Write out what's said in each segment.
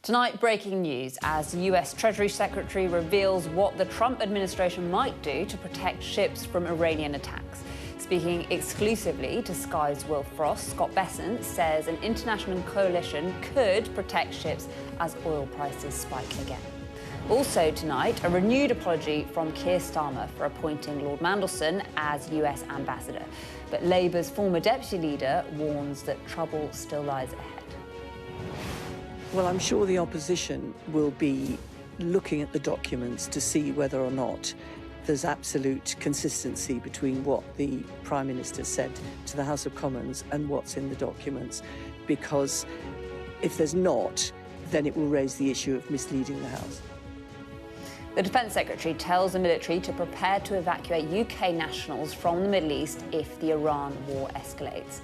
Tonight, breaking news as the US Treasury Secretary reveals what the Trump administration might do to protect ships from Iranian attacks. Speaking exclusively to Sky's Will Frost, Scott Bessent says an international coalition could protect ships as oil prices spike again. Also tonight, a renewed apology from Keir Starmer for appointing Lord Mandelson as US ambassador. But Labour's former deputy leader warns that trouble still lies ahead. Well, I'm sure the opposition will be looking at the documents to see whether or not there's absolute consistency between what the Prime Minister said to the House of Commons and what's in the documents, because if there's not, then it will raise the issue of misleading the House. The Defence Secretary tells the military to prepare to evacuate UK nationals from the Middle East if the Iran war escalates.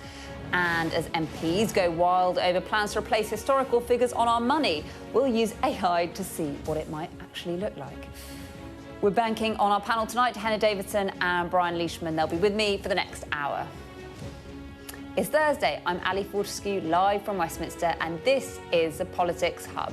And as MPs go wild over plans to replace historical figures on our money, we'll use AI to see what it might actually look like. We're banking on our panel tonight, Hannah Davidson and Brian Leishman. They'll be with me for the next hour. It's Thursday. I'm Ali Fortescue, live from Westminster, and this is the Politics Hub.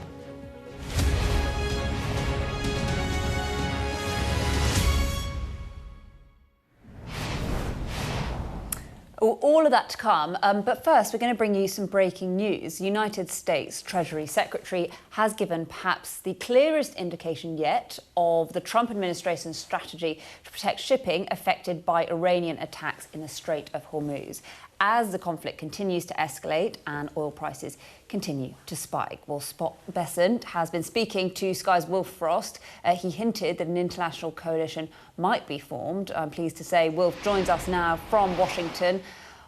All of that to come, but first we're going to bring you some breaking news. The United States Treasury Secretary has given perhaps the clearest indication yet of the Trump administration's strategy to protect shipping affected by Iranian attacks in the Strait of Hormuz, as the conflict continues to escalate and oil prices continue to spike. Well, Scott Bessent has been speaking to Sky's Will Frost. He hinted that an international coalition might be formed. I'm pleased to say Wilf joins us now from Washington.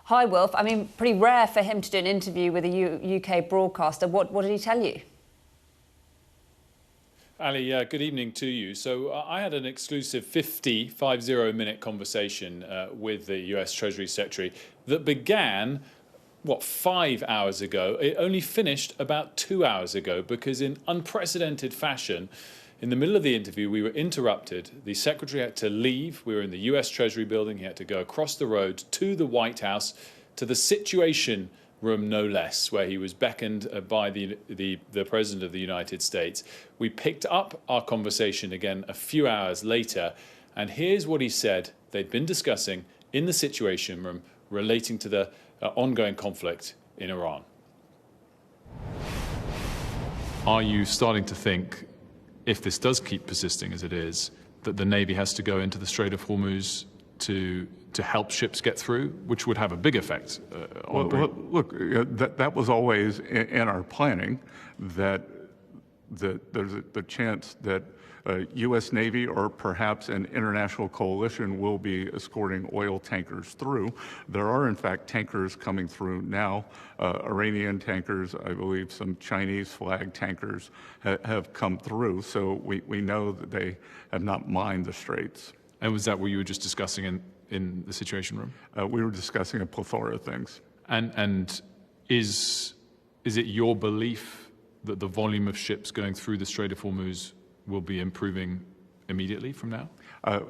Hi, Wilf. I mean, pretty rare for him to do an interview with a UK broadcaster. What did he tell you? Ali, good evening to you. So I had an exclusive 50-minute conversation with the US Treasury Secretary that began, 5 hours ago. It only finished about 2 hours ago because in unprecedented fashion, in the middle of the interview, we were interrupted. The Secretary had to leave. We were in the US Treasury building. He had to go across the road to the White House, to the Situation Room, no less, where he was beckoned by the President of the United States. We picked up our conversation again a few hours later, and here's what he said they'd been discussing in the Situation Room relating to the ongoing conflict in Iran. Are you starting to think, if this does keep persisting as it is, that the Navy has to go into the Strait of Hormuz to help ships get through, which would have a big effect on... Well, look, that was always in our planning, that there's the chance that U.S. Navy or perhaps an international coalition will be escorting oil tankers through. There are, in fact, tankers coming through now, Iranian tankers, I believe some Chinese flag tankers have come through, so we know that they have not mined the straits. And was that what you were just discussing in the Situation Room? We were discussing a plethora of things. And is it your belief that the volume of ships going through the Strait of Hormuz will be improving immediately from now?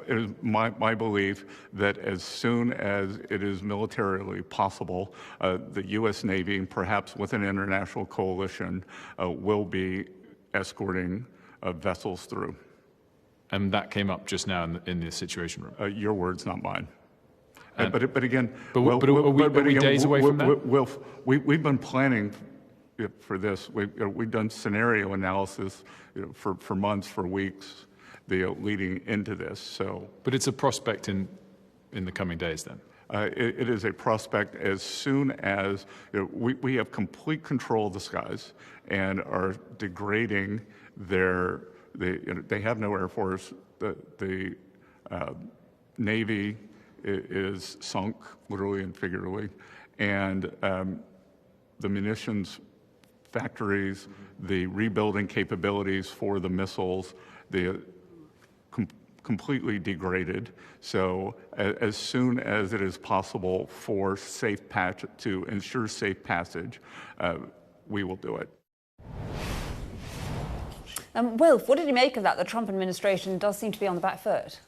It is my belief that as soon as it is militarily possible, the U.S. Navy, perhaps with an international coalition, will be escorting vessels through. And that came up just now in the Situation Room. Your words, not mine. But again, are we days away from that? We've been planning for this. We've done scenario analysis for months, for weeks, leading into this. So, but it's a prospect in the coming days, then. It is a prospect as soon as we have complete control of the skies and are degrading they have no Air Force. The Navy is sunk, literally and figuratively, and the munitions factories, the rebuilding capabilities for the missiles, completely degraded. So as soon as it is possible for to ensure safe passage, we will do it. Wilf, what did you make of that? The Trump administration does seem to be on the back foot.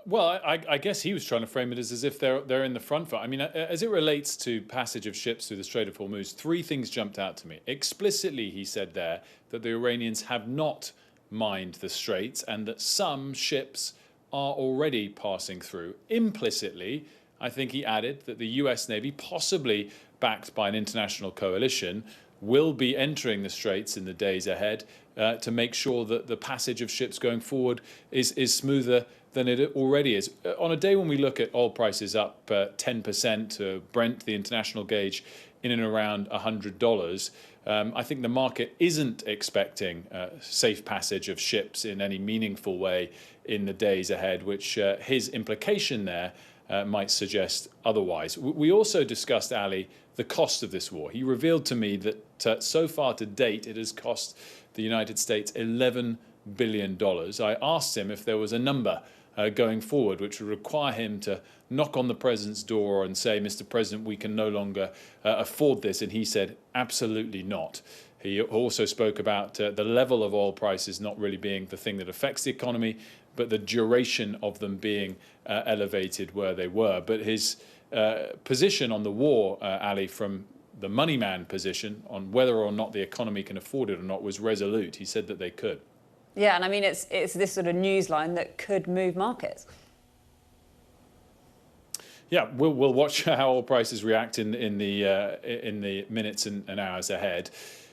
Well, I guess he was trying to frame it as if they're in the front foot. I mean, as it relates to passage of ships through the Strait of Hormuz, three things jumped out to me. Explicitly, he said there that the Iranians have not mined the straits and that some ships are already passing through. Implicitly, I think he added that the US Navy, possibly backed by an international coalition, will be entering the straits in the days ahead to make sure that the passage of ships going forward is smoother than it already is. On a day when we look at oil prices up 10%, Brent, the international gauge, in and around $100, I think the market isn't expecting safe passage of ships in any meaningful way in the days ahead, which his implication there might suggest otherwise. We also discussed, Ali, the cost of this war. He revealed to me that so far to date it has cost the United States $11 billion. I asked him if there was a number going forward which would require him to knock on the president's door and say, Mr. President, we can no longer afford this. And he said, absolutely not. He also spoke about the level of oil prices not really being the thing that affects the economy, but the duration of them being elevated where they were. But his position on the war, Ali, from the money man position on whether or not the economy can afford it or not was resolute. He said that they could. Yeah, and I mean, it's this sort of news line that could move markets. Yeah, we'll watch how oil prices react in the minutes and hours ahead.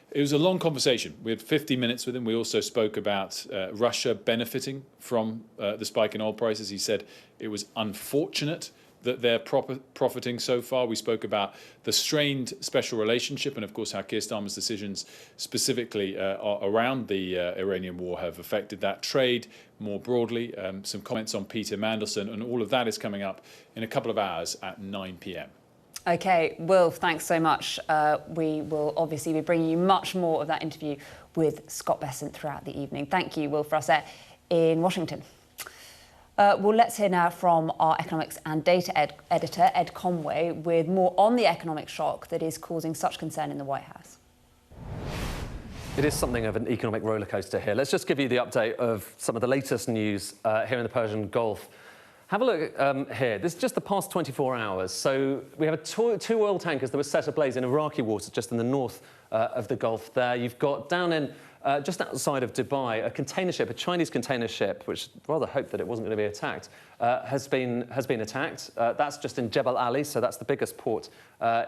It was a long conversation. We had 50 minutes with him. We also spoke about Russia benefiting from the spike in oil prices. He said it was unfortunate that they're profiting so far. We spoke about the strained special relationship and, of course, how Keir Starmer's decisions specifically around the Iranian war have affected that trade more broadly. Some comments on Peter Mandelson, and all of that is coming up in a couple of hours at 9 p.m. OK, Will, thanks so much. We will obviously be bringing you much more of that interview with Scott Bessent throughout the evening. Thank you, Will, for us there in Washington. Well, let's hear now from our economics and data editor, Ed Conway, with more on the economic shock that is causing such concern in the White House. It is something of an economic rollercoaster here. Let's just give you the update of some of the latest news here in the Persian Gulf. Have a look here. This is just the past 24 hours. So we have two oil tankers that were set ablaze in Iraqi waters just in the north of the Gulf there. You've got down in just outside of Dubai, a container ship, a Chinese container ship, which rather hoped that it wasn't going to be attacked, has been attacked. That's just in Jebel Ali, so that's the biggest port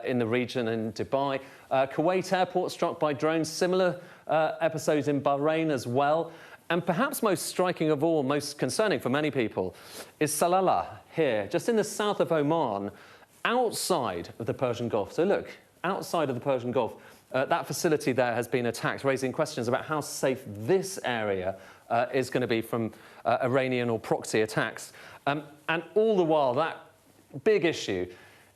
in the region in Dubai. Kuwait airport struck by drones, similar episodes in Bahrain as well. And perhaps most striking of all, most concerning for many people, is Salalah here, just in the south of Oman, outside of the Persian Gulf. So look, outside of the Persian Gulf, that facility there has been attacked, raising questions about how safe this area is going to be from Iranian or proxy attacks. And all the while, that big issue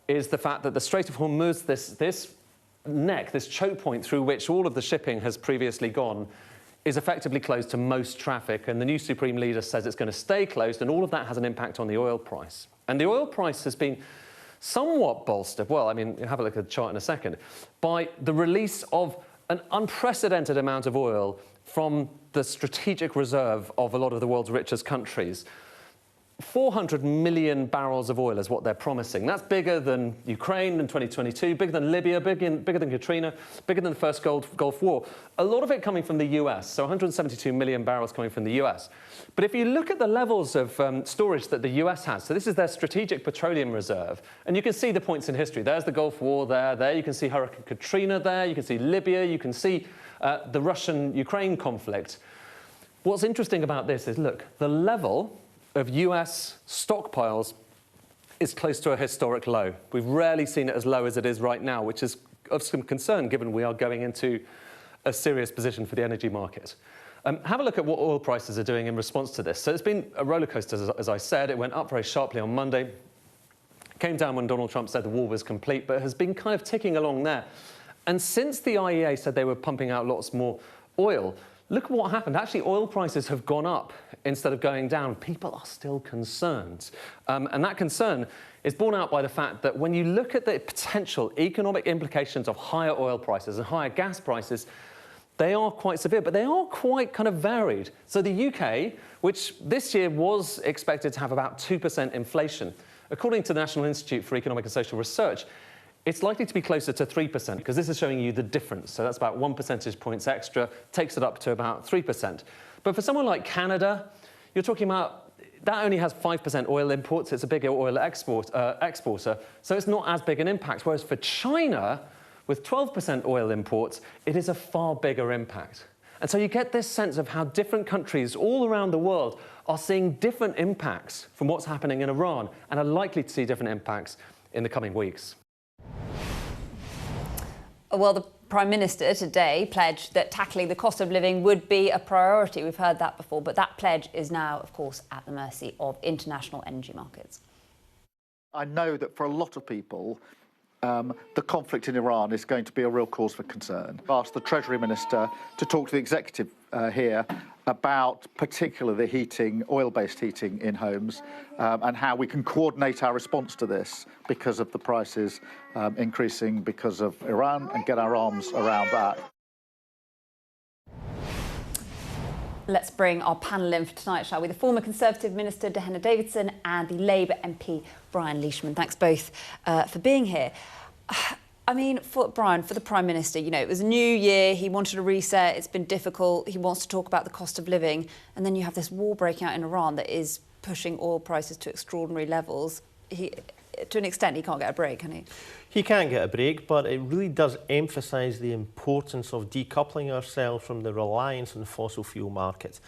is the fact that the Strait of Hormuz, this neck, this choke point through which all of the shipping has previously gone, is effectively closed to most traffic, and the new Supreme Leader says it's going to stay closed, and all of that has an impact on the oil price. And the oil price has been somewhat bolstered, well, I mean, you'll have a look at the chart in a second, by the release of an unprecedented amount of oil from the strategic reserve of a lot of the world's richest countries. 400 million barrels of oil is what they're promising. That's bigger than Ukraine in 2022, bigger than Libya, bigger than Katrina, bigger than the first Gulf War. A lot of it coming from the US, so 172 million barrels coming from the US. But if you look at the levels of storage that the US has, so this is their strategic petroleum reserve, and you can see the points in history. There's the Gulf War there you can see Hurricane Katrina there, you can see Libya, you can see the Russian-Ukraine conflict. What's interesting about this is, look, the level of US stockpiles is close to a historic low. We've rarely seen it as low as it is right now, which is of some concern given we are going into a serious position for the energy market. Have a look at what oil prices are doing in response to this. So it's been a roller coaster, as I said. It went up very sharply on Monday, came down when Donald Trump said the war was complete, but has been kind of ticking along there. And since the IEA said they were pumping out lots more oil, look at what happened. Actually, oil prices have gone up instead of going down. People are still concerned. And that concern is borne out by the fact that when you look at the potential economic implications of higher oil prices and higher gas prices, They are quite severe, but they are quite kind of varied. So the UK, which this year was expected to have about 2% inflation, according to the National Institute for Economic and Social Research, it's likely to be closer to 3%, because this is showing you the difference. So that's about 1 percentage points extra, takes it up to about 3%. But for someone like Canada, you're talking about, that only has 5% oil imports. It's a bigger oil exporter, so it's not as big an impact. Whereas for China, with 12% oil imports, it is a far bigger impact. And so you get this sense of how different countries all around the world are seeing different impacts from what's happening in Iran, and are likely to see different impacts in the coming weeks. Well, the Prime Minister today pledged that tackling the cost of living would be a priority. We've heard that before, but that pledge is now, of course, at the mercy of international energy markets. I know that for a lot of people, the conflict in Iran is going to be a real cause for concern. I've asked the Treasury Minister to talk to the executive here about particularly the heating, oil-based heating in homes, and how we can coordinate our response to this because of the prices increasing because of Iran, and get our arms around that. Let's bring our panel in for tonight, shall we? The former Conservative Minister, Gehenna Davidson, and the Labour MP, Brian Leishman. Thanks both for being here. I mean, for Brian, for the Prime Minister, you know, it was a new year, he wanted a reset, it's been difficult, he wants to talk about the cost of living, and then you have this war breaking out in Iran that is pushing oil prices to extraordinary levels. To an extent, he can't get a break, can he? He can get a break, but it really does emphasise the importance of decoupling ourselves from the reliance on the fossil fuel markets.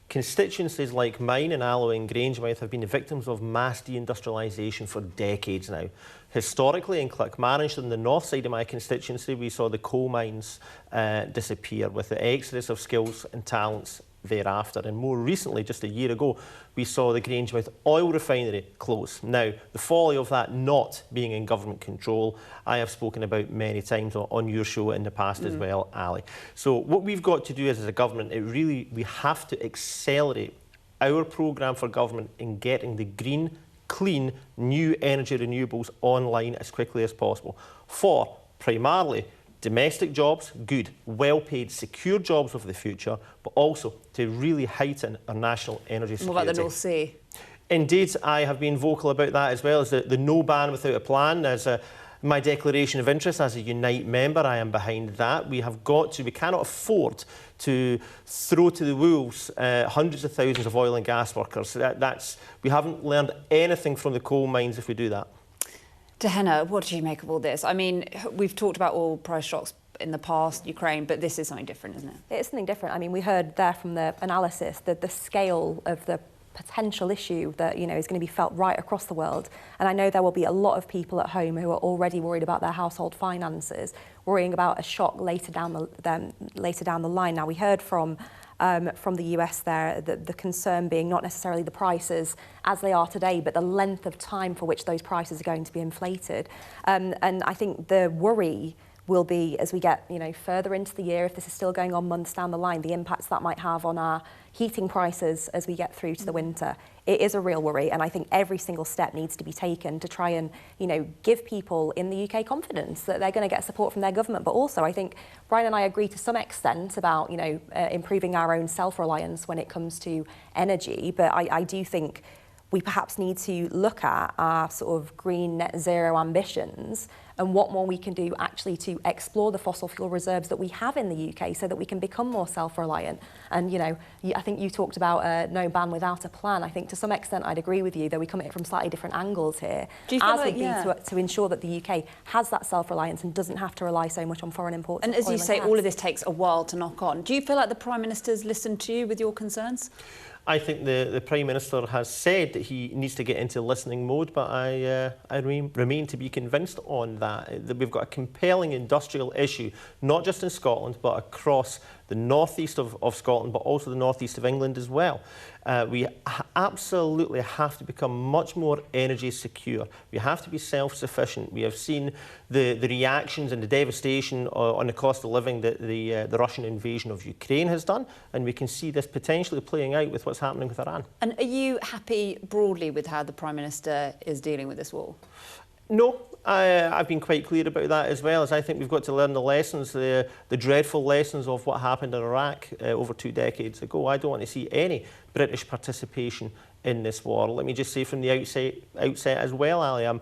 Constituencies like mine in Alloy and Grangemouth have been the victims of mass deindustrialisation for decades now. Historically, in Clackmannanshire, on the north side of my constituency, we saw the coal mines disappear with the exodus of skills and talents thereafter. And more recently, just a year ago, we saw the Grangemouth oil refinery close. Now, the folly of that not being in government control, I have spoken about many times on your show in the past as well, Ali. So what we've got to do as a government, we have to accelerate our programme for government in getting the green, clean, new energy renewables online as quickly as possible for primarily domestic jobs, good, well-paid, secure jobs of the future, but also to really heighten our national energy security. What about the North Sea? Indeed, I have been vocal about that as well, as the no ban without a plan. As my declaration of interest as a Unite member, I am behind that. We cannot afford to throw to the wolves hundreds of thousands of oil and gas workers. We haven't learned anything from the coal mines if we do that. Gehenna, what do you make of all this? I mean, we've talked about oil price shocks in the past, Ukraine, but this is something different, isn't it? It is something different. I mean, we heard there from the analysis that the scale of the potential issue that, you know, is going to be felt right across the world. And I know there will be a lot of people at home who are already worried about their household finances, worrying about a shock later down the line. Now, we heard from the US there, the concern being not necessarily the prices as they are today, but the length of time for which those prices are going to be inflated. And I think the worry will be, as we get, you know, further into the year, if this is still going on months down the line, the impacts that might have on our heating prices as we get through to the winter. It is a real worry, and I think every single step needs to be taken to try and, you know, give people in the UK confidence that they're going to get support from their government. But also, I think Brian and I agree to some extent about, you know, improving our own self-reliance when it comes to energy. But I do think we perhaps need to look at our sort of green net zero ambitions and what more we can do actually to explore the fossil fuel reserves that we have in the UK so that we can become more self-reliant. And, you know, I think you talked about no ban without a plan. I think to some extent I'd agree with you, though we come at it from slightly different angles here. Do you feel like, to ensure that the UK has that self-reliance and doesn't have to rely so much on foreign imports. And as you say, all of this takes a while to knock on. Do you feel like the Prime Minister's listened to you with your concerns? I think the Prime Minister has said that he needs to get into listening mode, but I remain to be convinced on that we've got a compelling industrial issue, not just in Scotland, but across the northeast of Scotland, but also the northeast of England as well. We absolutely have to become much more energy secure. We have to be self-sufficient. We have seen the reactions and the devastation on the cost of living that the Russian invasion of Ukraine has done, and we can see this potentially playing out with what's happening with Iran. And are you happy broadly with how the Prime Minister is dealing with this war? No, I've been quite clear about that as well, as I think we've got to learn the lessons, the dreadful lessons of what happened in Iraq over 2 decades ago. I don't want to see any British participation in this war. Let me just say from the outset as well, Ali, I'm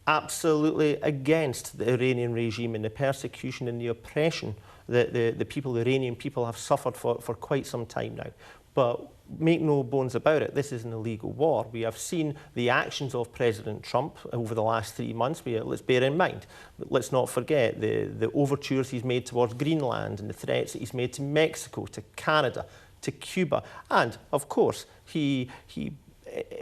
absolutely against the Iranian regime and the persecution and the oppression that the Iranian people have suffered for quite some time now. But make no bones about it, this is an illegal war. We have seen the actions of President Trump over the last 3 months. Let's bear in mind, let's not forget the overtures he's made towards Greenland and the threats that he's made to Mexico, to Canada, to Cuba. And, of course, he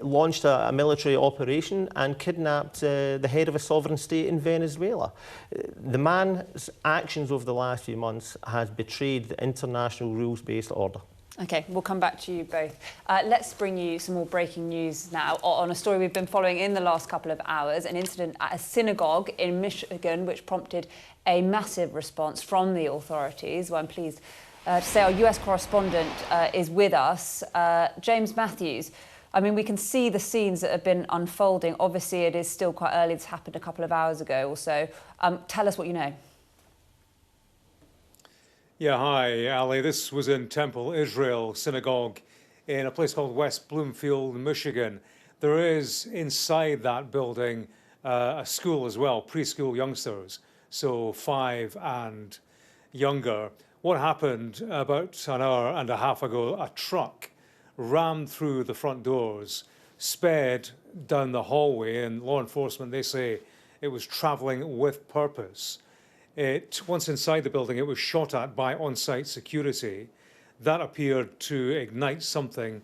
launched a military operation and kidnapped the head of a sovereign state in Venezuela. The man's actions over the last few months has betrayed the international rules-based order. OK, we'll come back to you both. Let's bring you some more breaking news now on a story we've been following in the last couple of hours, an incident at a synagogue in Michigan which prompted a massive response from the authorities. Well, I'm pleased to say our US correspondent is with us, James Matthews. I mean, we can see the scenes that have been unfolding. Obviously, it is still quite early. This happened a couple of hours ago or so. Tell us what you know. Yeah, hi, Ali. This was in Temple, Israel Synagogue in a place called West Bloomfield, Michigan. There is inside that building a school as well, preschool youngsters, so 5 and younger. What happened about an hour and a half ago, a truck rammed through the front doors, sped down the hallway, and law enforcement, they say it was travelling with purpose. Once inside the building, it was shot at by on-site security. That appeared to ignite something,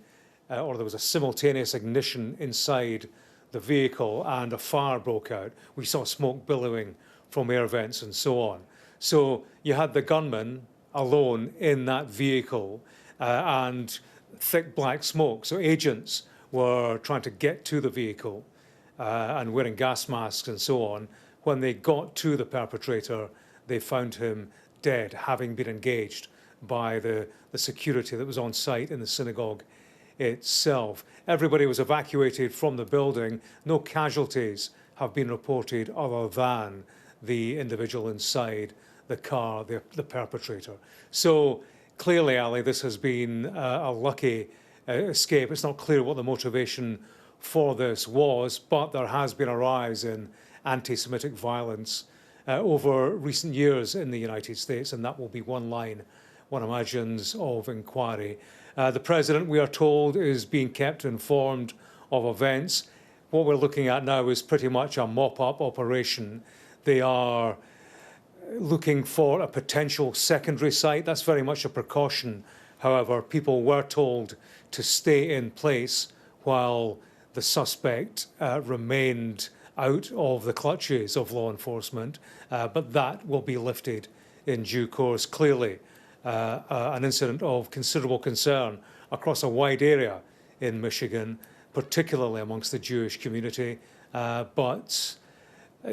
or there was a simultaneous ignition inside the vehicle, and a fire broke out. We saw smoke billowing from air vents and so on. So you had the gunman alone in that vehicle, and thick black smoke. So agents were trying to get to the vehicle and wearing gas masks and so on. When they got to the perpetrator, they found him dead, having been engaged by the security that was on site in the synagogue itself. Everybody was evacuated from the building. No casualties have been reported other than the individual inside the car, the perpetrator. So clearly, Ali, this has been a lucky escape. It's not clear what the motivation for this was, but there has been a rise in anti-Semitic violence over recent years in the United States, and that will be one line, one imagines, of inquiry. The President, we are told, is being kept informed of events. What we're looking at now is pretty much a mop-up operation. They are looking for a potential secondary site. That's very much a precaution. However, people were told to stay in place while the suspect remained out of the clutches of law enforcement, but that will be lifted in due course. Clearly, an incident of considerable concern across a wide area in Michigan, particularly amongst the Jewish community, but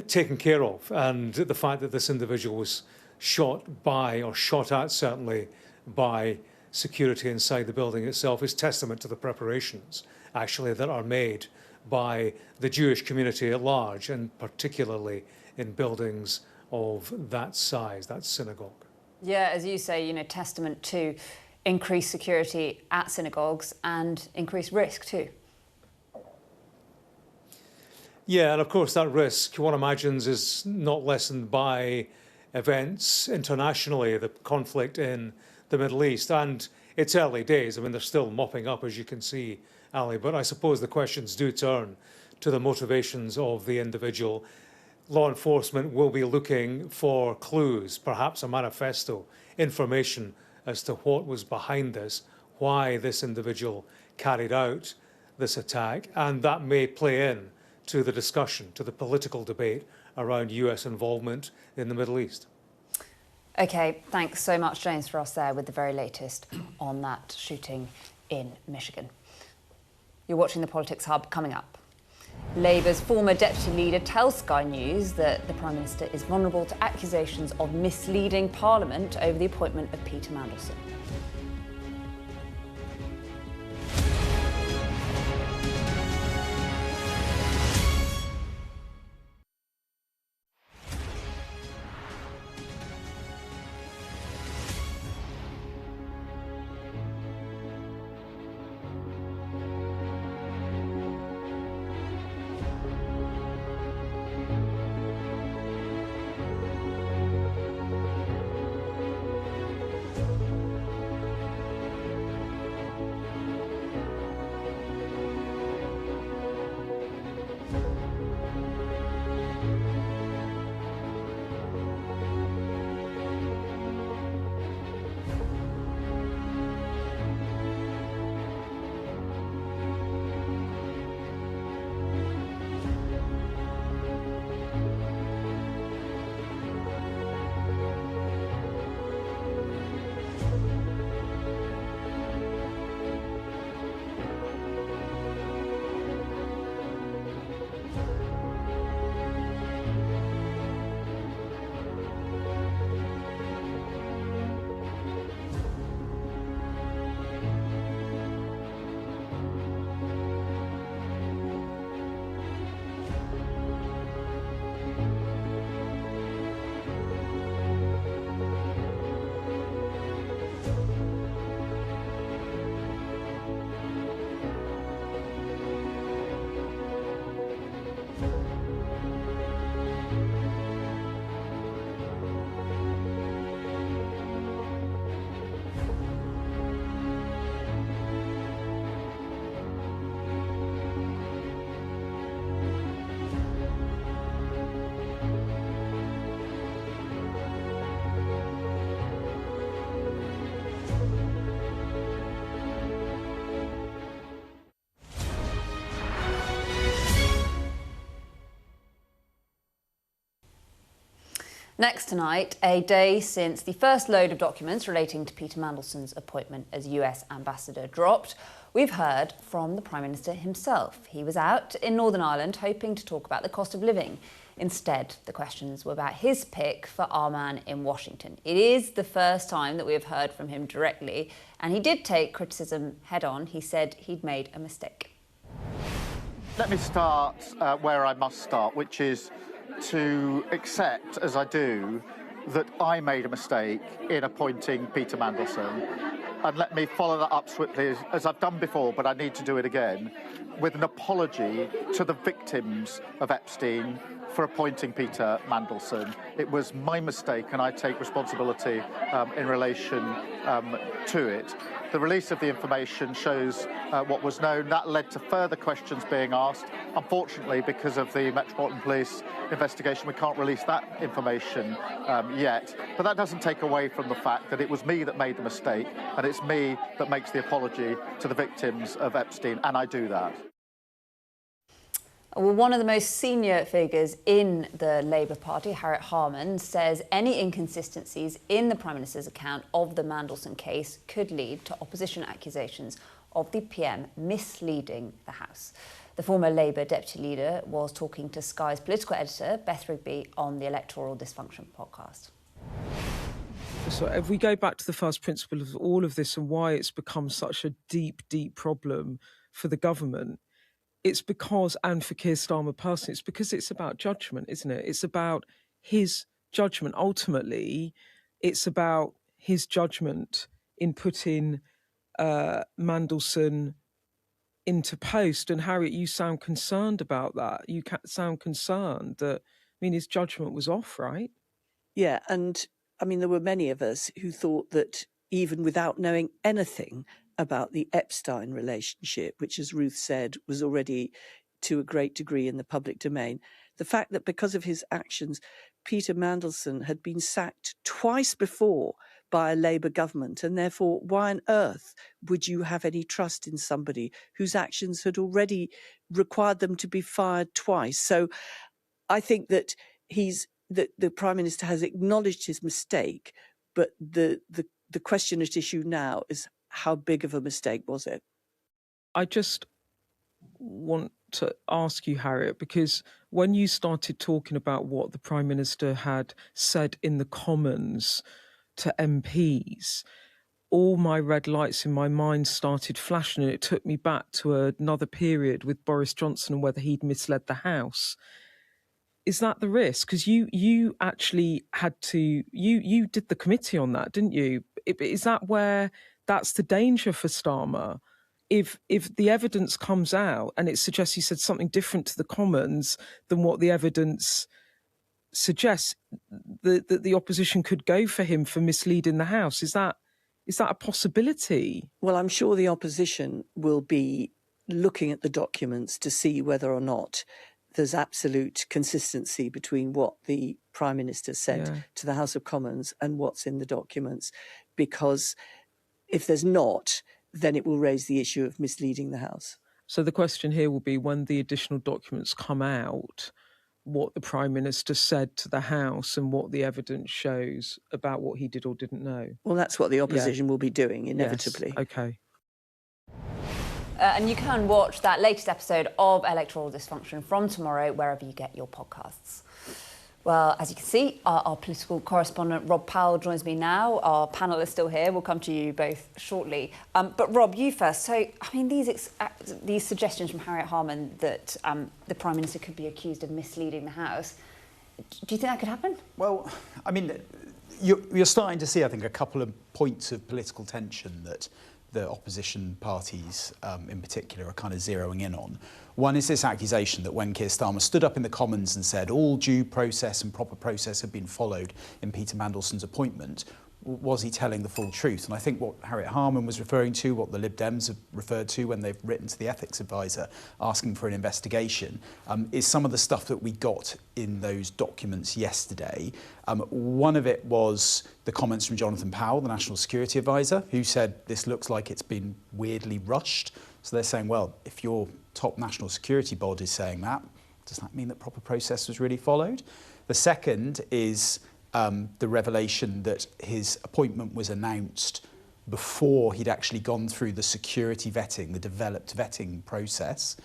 taken care of. And the fact that this individual was shot by, or shot at certainly, by security inside the building itself is testament to the preparations, actually, that are made by the Jewish community at large, and particularly in buildings of that size, that synagogue. Yeah, as you say, testament to increased security at synagogues and increased risk too. Yeah, and of course that risk, one imagines, is not lessened by events internationally, the conflict in the Middle East. And it's early days. I mean, they're still mopping up, as you can see, Ali. But I suppose the questions do turn to the motivations of the individual. Law enforcement will be looking for clues, perhaps a manifesto, information as to what was behind this, why this individual carried out this attack. And that may play in to the discussion, to the political debate around US involvement in the Middle East. OK, thanks so much, James, for us there with the very latest on that shooting in Michigan. You're watching the Politics Hub. Coming up, Labour's former deputy leader tells Sky News that the Prime Minister is vulnerable to accusations of misleading Parliament over the appointment of Peter Mandelson. Next tonight, a day since the first load of documents relating to Peter Mandelson's appointment as US ambassador dropped, we've heard from the Prime Minister himself. He was out in Northern Ireland hoping to talk about the cost of living. Instead, the questions were about his pick for our man in Washington. It is the first time that we have heard from him directly, and he did take criticism head on. He said he'd made a mistake. Let me start where I must start, which is to accept, as I do, that I made a mistake in appointing Peter Mandelson. And let me follow that up swiftly, as I've done before, but I need to do it again, with an apology to the victims of Epstein for appointing Peter Mandelson. It was my mistake, and I take responsibility in relation to it. The release of the information shows what was known. That led to further questions being asked. Unfortunately, because of the Metropolitan Police investigation, we can't release that information yet. But that doesn't take away from the fact that it was me that made the mistake, and it's me that makes the apology to the victims of Epstein, and I do that. Well, one of the most senior figures in the Labour Party, Harriet Harman, says any inconsistencies in the Prime Minister's account of the Mandelson case could lead to opposition accusations of the PM misleading the House. The former Labour deputy leader was talking to Sky's political editor, Beth Rigby, on the Electoral Dysfunction podcast. So if we go back to the first principle of all of this and why it's become such a deep, deep problem for the government, it's because, and for Keir Starmer personally, it's because it's about judgment, isn't it? It's about his judgment. Ultimately, it's about his judgment in putting Mandelson into post. And Harriet, you sound concerned about that. You sound concerned that, I mean, his judgment was off, right? Yeah, and I mean, there were many of us who thought that even without knowing anything about the Epstein relationship, which, as Ruth said, was already to a great degree in the public domain, the fact that because of his actions, Peter Mandelson had been sacked twice before by a Labour government, and therefore why on earth would you have any trust in somebody whose actions had already required them to be fired twice? So I think that the Prime Minister has acknowledged his mistake, but the question at issue now is, how big of a mistake was it? I just want to ask you, Harriet, because when you started talking about what the Prime Minister had said in the Commons to MPs, all my red lights in my mind started flashing, and it took me back to another period with Boris Johnson and whether he'd misled the House. Is that the risk? Because you actually had to, you did the committee on that, didn't you? Is that where that's the danger for Starmer? If the evidence comes out and it suggests he said something different to the Commons than what the evidence suggests, that the opposition could go for him for misleading the House. Is that a possibility? Well, I'm sure the opposition will be looking at the documents to see whether or not there's absolute consistency between what the Prime Minister said to the House of Commons and what's in the documents, because if there's not, then it will raise the issue of misleading the House. So the question here will be, when the additional documents come out, what the Prime Minister said to the House and what the evidence shows about what he did or didn't know. Well, that's what the opposition will be doing, inevitably. Yes. OK. And you can watch that latest episode of Electoral Dysfunction from tomorrow, wherever you get your podcasts. Well, as you can see, our political correspondent Rob Powell joins me now. Our panel is still here. We'll come to you both shortly. But Rob, you first. So, I mean, these suggestions from Harriet Harman that the Prime Minister could be accused of misleading the House, do you think that could happen? Well, I mean, you're starting to see, I think, a couple of points of political tension that the opposition parties in particular are kind of zeroing in on. One is this accusation that when Keir Starmer stood up in the Commons and said all due process and proper process had been followed in Peter Mandelson's appointment, was he telling the full truth? And I think what Harriet Harman was referring to, what the Lib Dems have referred to when they've written to the ethics advisor asking for an investigation, is some of the stuff that we got in those documents yesterday. One of it was the comments from Jonathan Powell, the National Security Advisor, who said this looks like it's been weirdly rushed. So they're saying, well, if your top national security body is saying that, does that mean that proper process was really followed? The second is the revelation that his appointment was announced before he'd actually gone through the security vetting, the developed vetting process.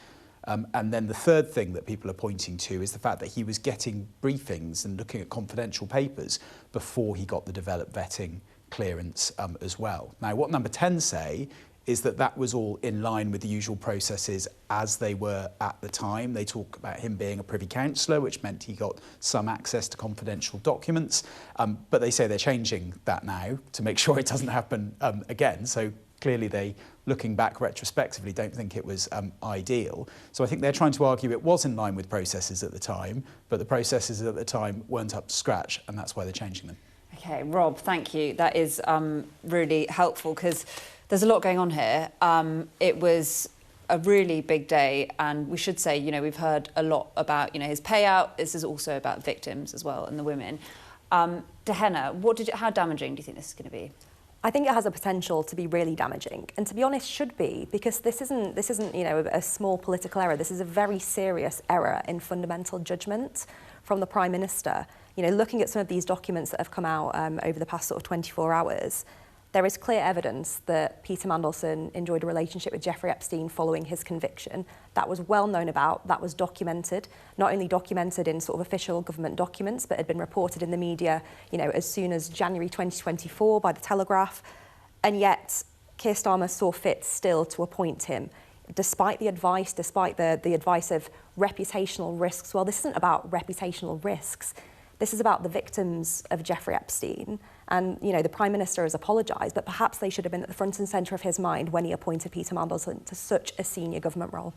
And then the third thing that people are pointing to is the fact that he was getting briefings and looking at confidential papers before he got the developed vetting clearance as well. Now, what Number 10 say is that that was all in line with the usual processes as they were at the time. They talk about him being a Privy Councillor, which meant he got some access to confidential documents. But they say they're changing that now to make sure it doesn't happen again. So clearly they, looking back retrospectively, don't think it was ideal. So I think they're trying to argue it was in line with processes at the time, but the processes at the time weren't up to scratch, and that's why they're changing them. Okay, Rob, thank you. That is really helpful, because there's a lot going on here. It was a really big day, and we should say, you know, we've heard a lot about, you know, his payout. This is also about victims as well, and the women. Dehenna, how damaging do you think this is going to be? I think it has a potential to be really damaging, and to be honest, should be, because this isn't you know, a small political error. This is a very serious error in fundamental judgment from the Prime Minister. You know, looking at some of these documents that have come out over the past sort of 24 hours, there is clear evidence that Peter Mandelson enjoyed a relationship with Jeffrey Epstein following his conviction. That was well known about, that was documented, not only documented in sort of official government documents, but had been reported in the media, you know, as soon as January 2024 by The Telegraph. And yet, Keir Starmer saw fit still to appoint him, despite the advice, the advice of reputational risks. Well, this isn't about reputational risks. This is about the victims of Jeffrey Epstein. And, you know, the Prime Minister has apologised, but perhaps they should have been at the front and centre of his mind when he appointed Peter Mandelson to such a senior government role.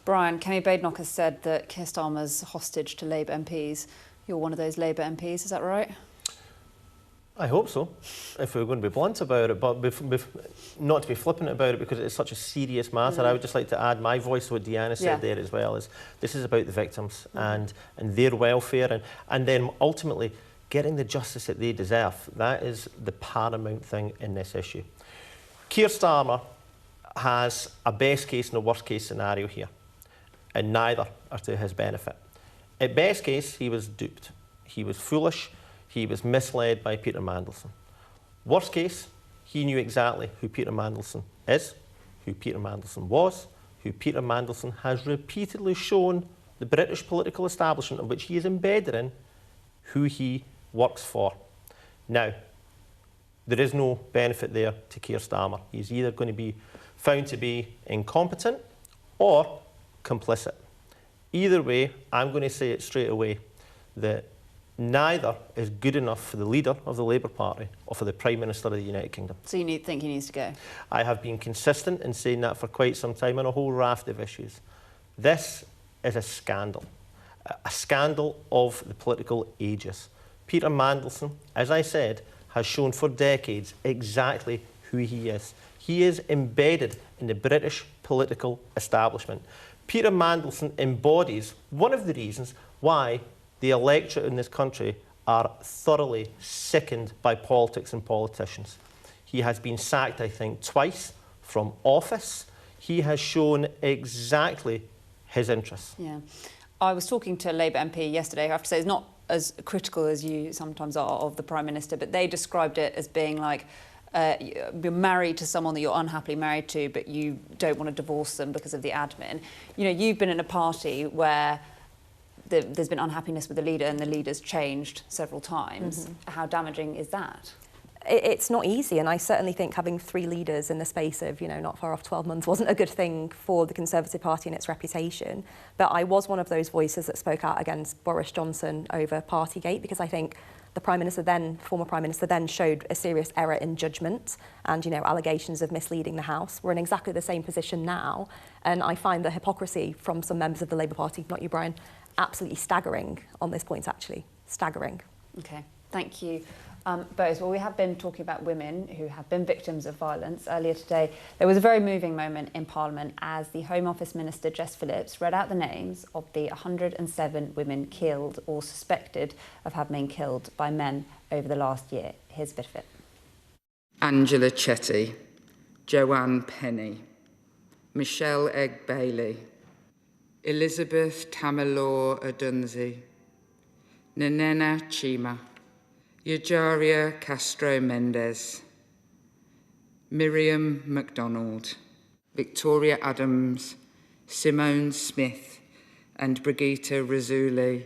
Brian, Kemi Badenoch has said that Keir Starmer's hostage to Labour MPs. You're one of those Labour MPs, is that right? I hope so, if we're going to be blunt about it, but not to be flippant about it, because it's such a serious matter. I would just like to add my voice to what Deanna said there as well. Is this is about the victims and their welfare, and then ultimately getting the justice that they deserve. That is the paramount thing in this issue. Keir Starmer has a best case and a worst case scenario here, and neither are to his benefit. At best case, he was duped. He was foolish. He was misled by Peter Mandelson. Worst case, he knew exactly who Peter Mandelson is, who Peter Mandelson was, who Peter Mandelson has repeatedly shown the British political establishment of which he is embedded in, who he works for. Now, there is no benefit there to Keir Starmer. He's either going to be found to be incompetent or complicit. Either way, I'm going to say it straight away that neither is good enough for the leader of the Labour Party or for the Prime Minister of the United Kingdom. So you think he needs to go? I have been consistent in saying that for quite some time on a whole raft of issues. This is a scandal of the political ages. Peter Mandelson, as I said, has shown for decades exactly who he is. He is embedded in the British political establishment. Peter Mandelson embodies one of the reasons why the electorate in this country are thoroughly sickened by politics and politicians. He has been sacked, I think, twice from office. He has shown exactly his interests. Yeah. I was talking to a Labour MP yesterday, I have to say, it's not as critical as you sometimes are of the Prime Minister, but they described it as being like you're married to someone that you're unhappily married to, but you don't want to divorce them because of the admin. You know, you've been in a party where there's been unhappiness with the leader and the leader's changed several times. How damaging is that? It's not easy, and I certainly think having 3 leaders in the space of, you know, not far off 12 months wasn't a good thing for the Conservative Party and its reputation. But I was one of those voices that spoke out against Boris Johnson over Partygate, because I think the Prime Minister then, former Prime Minister then, showed a serious error in judgment and, you know, allegations of misleading the House. We're in exactly the same position now, and I find the hypocrisy from some members of the Labour Party, not you, Brian, absolutely staggering on this point, actually. Staggering. Okay, thank you. Both. Well, we have been talking about women who have been victims of violence. Earlier today, there was a very moving moment in Parliament as the Home Office Minister, Jess Phillips, read out the names of the 107 women killed or suspected of having been killed by men over the last year. Here's a bit of it. Angela Chetty, Joanne Penny, Michelle Egg Bailey, Elizabeth Tamalore Odunzi, Nenena Chima, Yajaria Castro Mendez, Miriam MacDonald, Victoria Adams, Simone Smith, and Brigitte Razuli.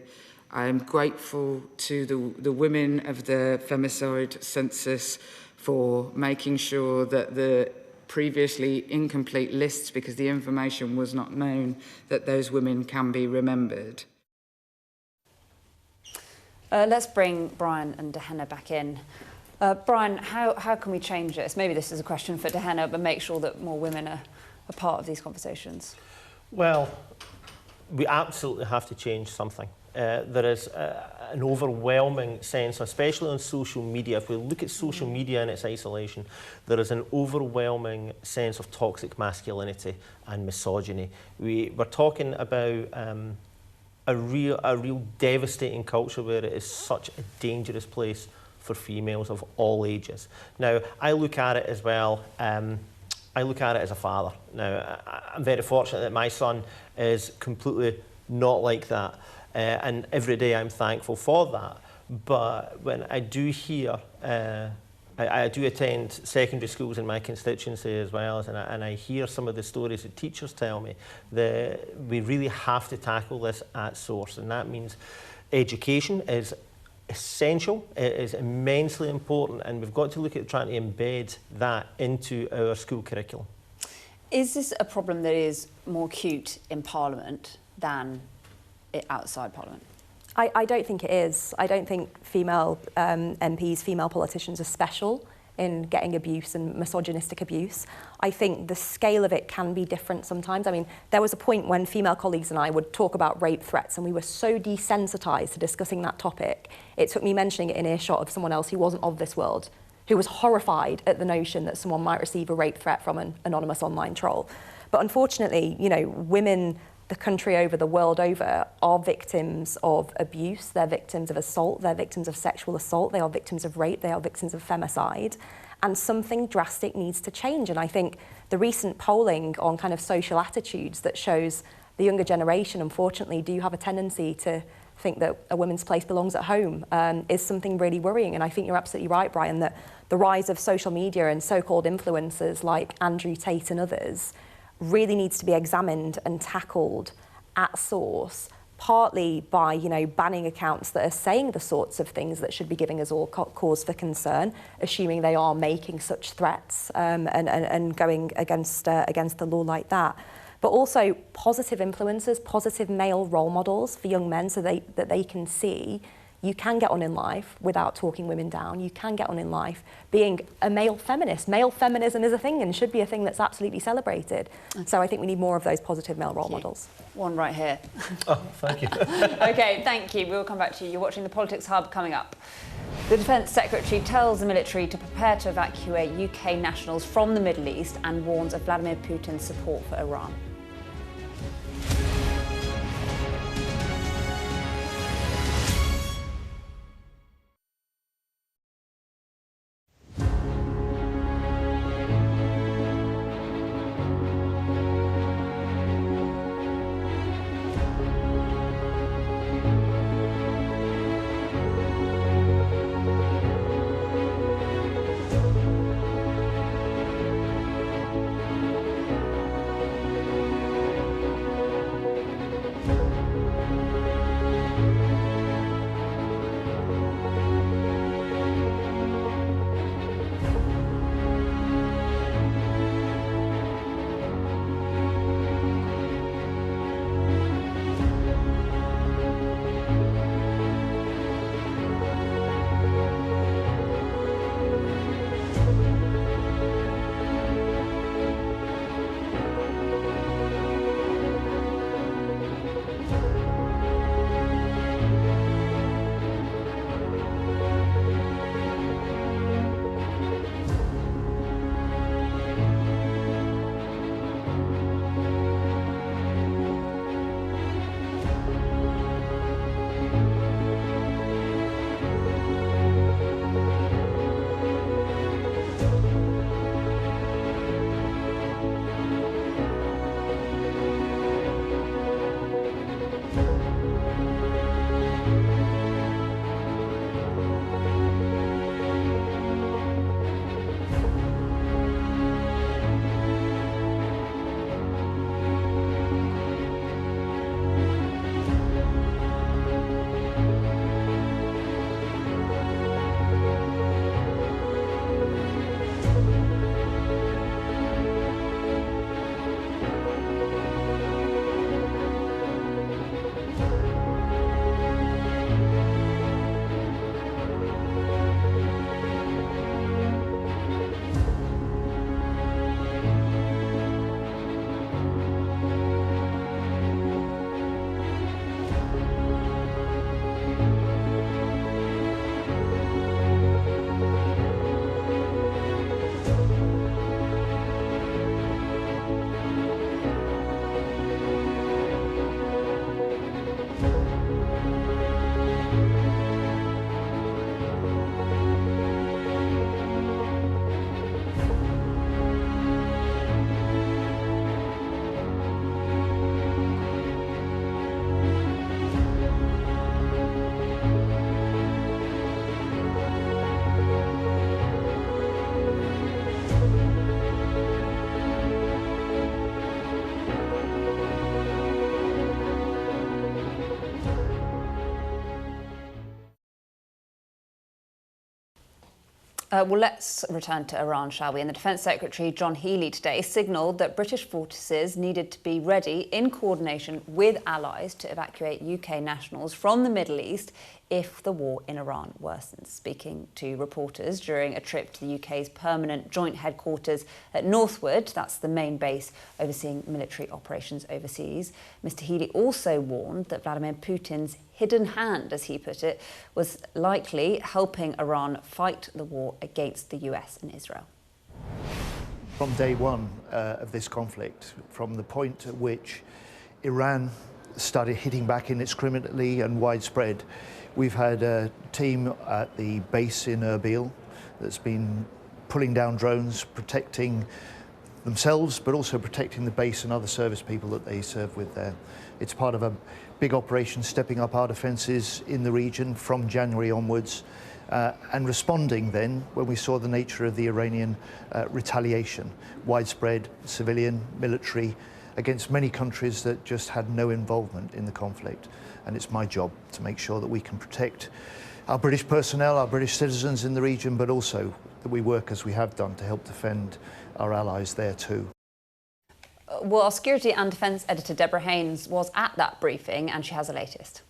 I am grateful to the women of the femicide census for making sure that the previously incomplete lists, because the information was not known, that those women can be remembered. Let's bring Brian and Dehenna back in. Brian, how can we change this? Maybe this is a question for Dehenna, but make sure that more women are a part of these conversations. Well, we absolutely have to change something. There is an overwhelming sense, especially on social media. If we look at social media in its isolation, there is an overwhelming sense of toxic masculinity and misogyny. We're talking about a real devastating culture where it is such a dangerous place for females of all ages. Now, I look at it as well. I look at it as a father. Now, I'm very fortunate that my son is completely not like that. And every day I'm thankful for that. But when I do hear, I do attend secondary schools in my constituency as well, and I hear some of the stories that teachers tell me, that we really have to tackle this at source. And that means education is essential, it is immensely important, and we've got to look at trying to embed that into our school curriculum. Is this a problem that is more acute in Parliament than outside Parliament? I don't think it is. I don't think female MPs, female politicians are special in getting abuse and misogynistic abuse. I think the scale of it can be different sometimes. I mean, there was a point when female colleagues and I would talk about rape threats, and we were so desensitised to discussing that topic. It took me mentioning it in earshot of someone else who wasn't of this world, who was horrified at the notion that someone might receive a rape threat from an anonymous online troll. But unfortunately, you know, women the country over, the world over, are victims of abuse, they're victims of assault, they're victims of sexual assault, they are victims of rape, they are victims of femicide, and something drastic needs to change. And I think the recent polling on kind of social attitudes that shows the younger generation, unfortunately, do have a tendency to think that a woman's place belongs at home, is something really worrying. And I think you're absolutely right, Brian, that the rise of social media and so-called influencers like Andrew Tate and others really needs to be examined and tackled at source, partly by, you know, banning accounts that are saying the sorts of things that should be giving us all cause for concern, assuming they are making such threats and going against the law like that. But also positive influencers, positive male role models for young men, so that they can see you can get on in life without talking women down. You can get on in life being a male feminist. Male feminism is a thing and should be a thing that's absolutely celebrated. So I think we need more of those positive male role models. One right here. Oh, thank you. OK, thank you. We'll come back to you. You're watching the Politics Hub coming up. The Defence Secretary tells the military to prepare to evacuate UK nationals from the Middle East and warns of Vladimir Putin's support for Iran. Well, let's return to Iran, shall we? And the Defence Secretary, John Healey, today signalled that British forces needed to be ready in coordination with allies to evacuate UK nationals from the Middle East if the war in Iran worsens. Speaking to reporters during a trip to the UK's permanent joint headquarters at Northwood, that's the main base overseeing military operations overseas, Mr. Healey also warned that Vladimir Putin's hidden hand, as he put it, was likely helping Iran fight the war against the US and Israel. From day one of this conflict, from the point at which Iran started hitting back indiscriminately and widespread, we've had a team at the base in Erbil that's been pulling down drones, protecting themselves, but also protecting the base and other service people that they serve with there. It's part of a big operation stepping up our defences in the region from January onwards, and responding then when we saw the nature of the Iranian retaliation, widespread civilian, military, against many countries that just had no involvement in the conflict. And it's my job to make sure that we can protect our British personnel, our British citizens in the region, but also that we work as we have done to help defend our allies there too. Well, our security and defence editor Deborah Haynes was at that briefing and she has the latest.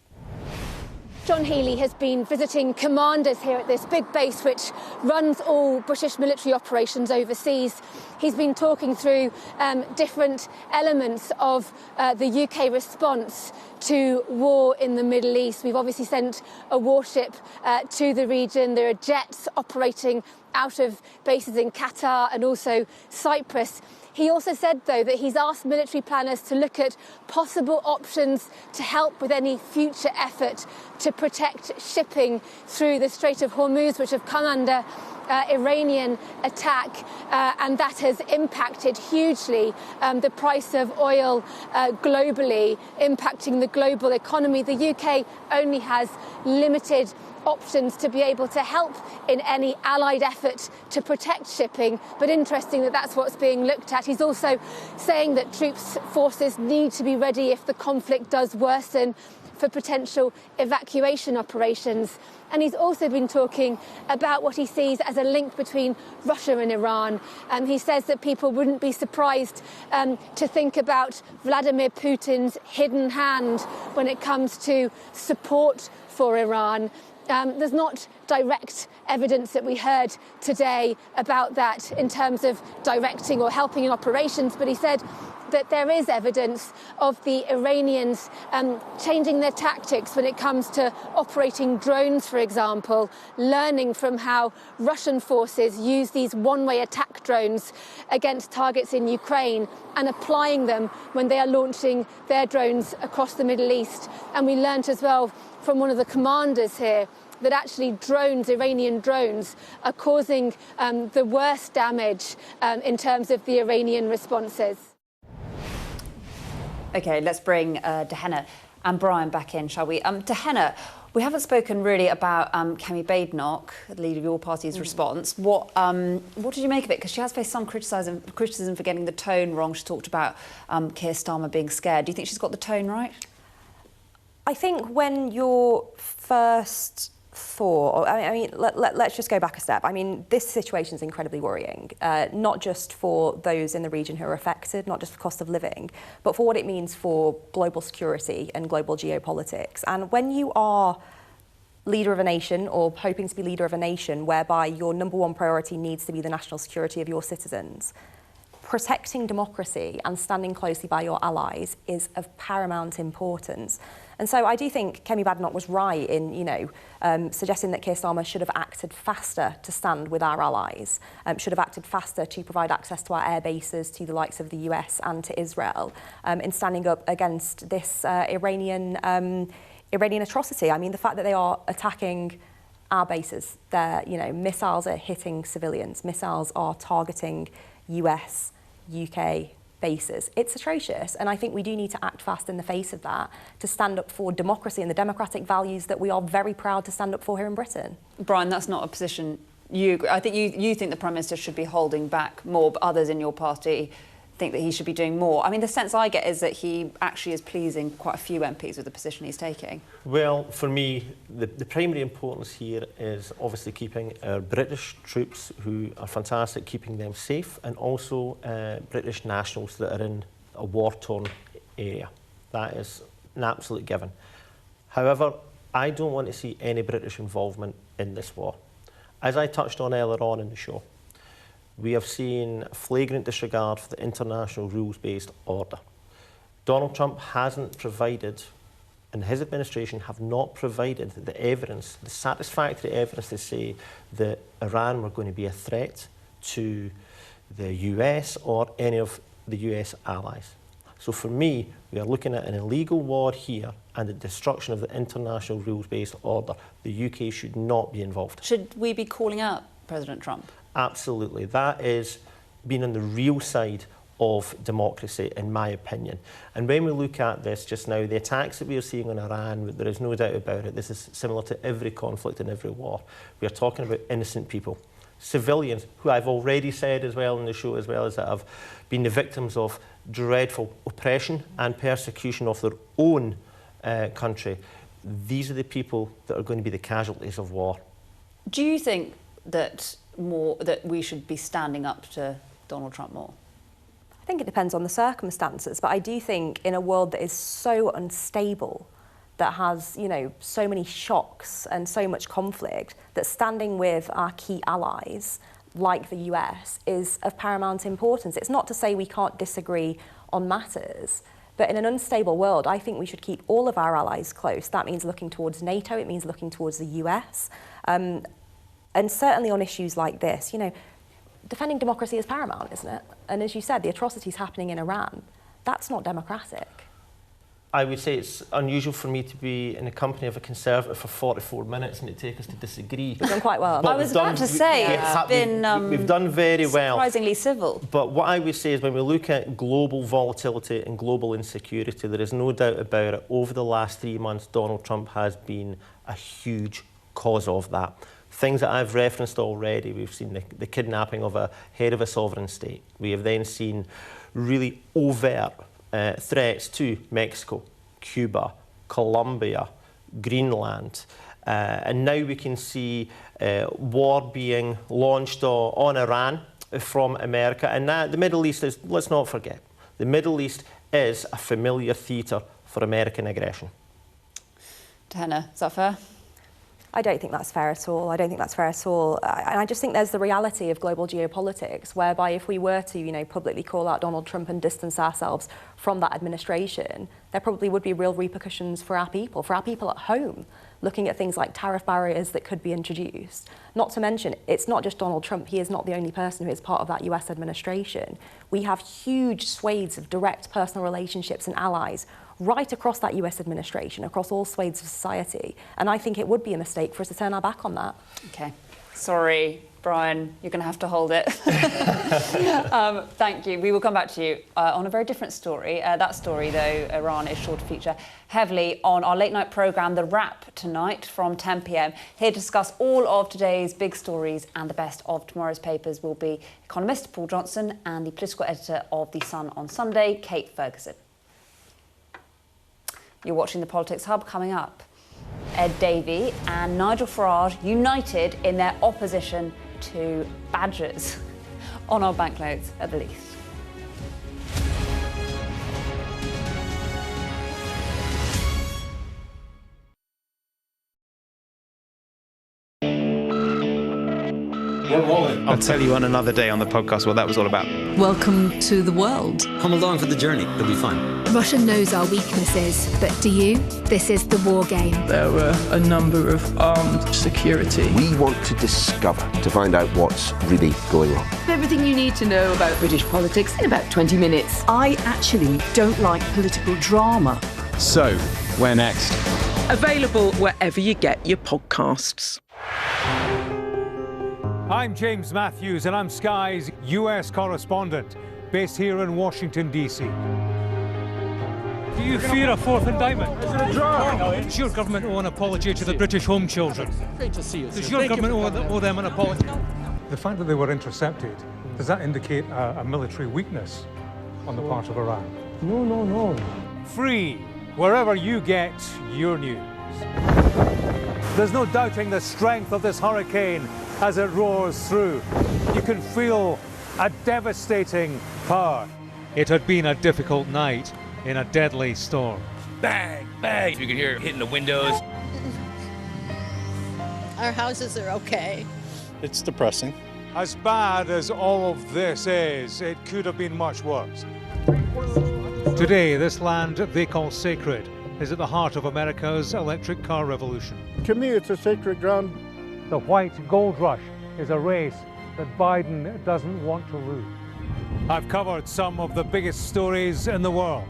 John Healey has been visiting commanders here at this big base which runs all British military operations overseas. He's been talking through different elements of the UK response to war in the Middle East. We've obviously sent a warship to the region. There are jets operating out of bases in Qatar and also Cyprus. He also said, though, that he's asked military planners to look at possible options to help with any future effort to protect shipping through the Strait of Hormuz, which have come under Iranian attack, and that has impacted hugely the price of oil globally, impacting the global economy. The UK only has limited options to be able to help in any allied effort to protect shipping, but interesting that that's what's being looked at. He's also saying that forces need to be ready if the conflict does worsen for potential evacuation operations. And he's also been talking about what he sees as a link between Russia and Iran. He says that people wouldn't be surprised to think about Vladimir Putin's hidden hand when it comes to support for Iran. There's not direct evidence that we heard today about that in terms of directing or helping in operations, but he said that there is evidence of the Iranians changing their tactics when it comes to operating drones, for example, learning from how Russian forces use these one-way attack drones against targets in Ukraine and applying them when they are launching their drones across the Middle East. And we learnt as well from one of the commanders here that actually drones, Iranian drones, are causing the worst damage in terms of the Iranian responses. OK, let's bring Dehenna and Brian back in, shall we? Dehenna, we haven't spoken really about Kemi Badenoch, the leader of your party's response. What did you make of it? Because she has faced some criticism for getting the tone wrong. She talked about Keir Starmer being scared. Do you think she's got the tone right? I think when your first thought, let's just go back a step. I mean, this situation is incredibly worrying, not just for those in the region who are affected, not just for cost of living, but for what it means for global security and global geopolitics. And when you are leader of a nation or hoping to be leader of a nation whereby your number one priority needs to be the national security of your citizens, protecting democracy and standing closely by your allies is of paramount importance. And so I do think Kemi Badenoch was right in, suggesting that Keir Starmer should have acted faster to stand with our allies, should have acted faster to provide access to our air bases, to the likes of the US and to Israel, in standing up against this Iranian atrocity. I mean, the fact that they are attacking our bases, their missiles are hitting civilians, missiles are targeting US, UK bases. It's atrocious, and I think we do need to act fast in the face of that to stand up for democracy and the democratic values that we are very proud to stand up for here in Britain. Brian, that's not a position I think you think the Prime Minister should be holding back more, but others in your party think that he should be doing more? I mean, the sense I get is that he actually is pleasing quite a few MPs with the position he's taking. Well, for me, the primary importance here is obviously keeping our British troops, who are fantastic, keeping them safe, and also British nationals that are in a war-torn area. That is an absolute given. However, I don't want to see any British involvement in this war. As I touched on earlier on in the show, we have seen flagrant disregard for the international rules-based order. Donald Trump hasn't provided, and his administration have not provided the evidence, the satisfactory evidence to say that Iran were going to be a threat to the US or any of the US allies. So for me, we are looking at an illegal war here and the destruction of the international rules-based order. The UK should not be involved. Should we be calling out President Trump? Absolutely. That is being on the real side of democracy, in my opinion. And when we look at this just now, the attacks that we are seeing on Iran, there is no doubt about it, this is similar to every conflict and every war. We are talking about innocent people, civilians, who I've already said as well in the show, as well as that have been the victims of dreadful oppression and persecution of their own country. These are the people that are going to be the casualties of war. Do you think that we should be standing up to Donald Trump more? I think it depends on the circumstances, but I do think in a world that is so unstable, that has, you know, so many shocks and so much conflict, that standing with our key allies, like the US, is of paramount importance. It's not to say we can't disagree on matters, but in an unstable world, I think we should keep all of our allies close. That means looking towards NATO, it means looking towards the US. And certainly on issues like this, you know, defending democracy is paramount, isn't it? And as you said, the atrocities happening in Iran, that's not democratic. I would say it's unusual for me to be in the company of a Conservative for 44 minutes and it take us to disagree. We've done quite well. I was about to say, we've done very well. Surprisingly civil. But what I would say is when we look at global volatility and global insecurity, there is no doubt about it, over the last 3 months, Donald Trump has been a huge cause of that. Things that I've referenced already, we've seen the kidnapping of a head of a sovereign state. We have then seen really overt threats to Mexico, Cuba, Colombia, Greenland, and now we can see war being launched on Iran from America. And the Middle East is, let's not forget, the Middle East is a familiar theatre for American aggression. Diana, is that fair? I don't think that's fair at all. I don't think that's fair at all. And I just think there's the reality of global geopolitics, whereby if we were to, you know, publicly call out Donald Trump and distance ourselves from that administration, there probably would be real repercussions for our people at home, looking at things like tariff barriers that could be introduced. Not to mention, it's not just Donald Trump. He is not the only person who is part of that US administration. We have huge swathes of direct personal relationships and allies right across that US administration, across all swathes of society. And I think it would be a mistake for us to turn our back on that. Okay. Sorry, Brian, you're going to have to hold it. Thank you. We will come back to you on a very different story. That story, though, Iran, is sure to feature heavily on our late night programme, The Wrap, tonight from 10 p.m. Here to discuss all of today's big stories and the best of tomorrow's papers will be economist Paul Johnson and the political editor of The Sun on Sunday, Kate Ferguson. You're watching the Politics Hub. Coming up, Ed Davey and Nigel Farage united in their opposition to badgers on our banknotes at the least. We're rolling. I'll tell you on another day on the podcast what that was all about. Welcome to the world. Come along for the journey. It'll be fun. Russia knows our weaknesses, but do you? This is the war game. There were a number of armed security. We want to discover, to find out what's really going on. Everything you need to know about British politics in about 20 minutes. I actually don't like political drama. So, where next? Available wherever you get your podcasts. I'm James Matthews, and I'm Sky's US correspondent, based here in Washington, D.C. Do you fear a fourth indictment? Is it a draw? Does your government owe an apology to the British home children? Great to see you. Does your government owe them an apology? The fact that they were intercepted, does that indicate a military weakness on the part of Iran. No, no, no. Free, wherever you get your news. There's no doubting the strength of this hurricane as it roars through. You can feel a devastating power. It had been a difficult night in a deadly storm. Bang, bang. You can hear it hitting the windows. Our houses are okay. It's depressing. As bad as all of this is, it could have been much worse. Today, this land they call sacred is at the heart of America's electric car revolution. To me, it's a sacred ground. The white gold rush is a race that Biden doesn't want to lose. I've covered some of the biggest stories in the world.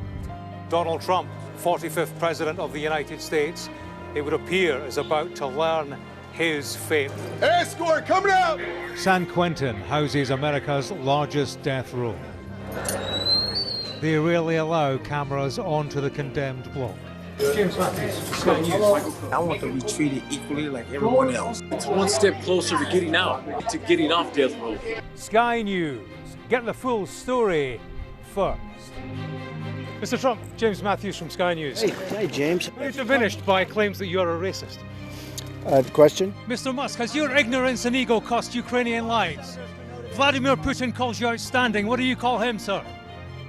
Donald Trump, 45th President of the United States, it would appear is about to learn his fate. Escort coming out! San Quentin houses America's largest death row. They rarely allow cameras onto the condemned block. James Matthews, Sky News. I want to be treated equally like everyone else. It's one step closer to getting out, to getting off death row. Sky News. Get the full story first. Mr. Trump, James Matthews from Sky News. Hey, James. Are you diminished by claims that you're a racist? Question? Mr. Musk, has your ignorance and ego cost Ukrainian lives? Vladimir Putin calls you outstanding. What do you call him, sir?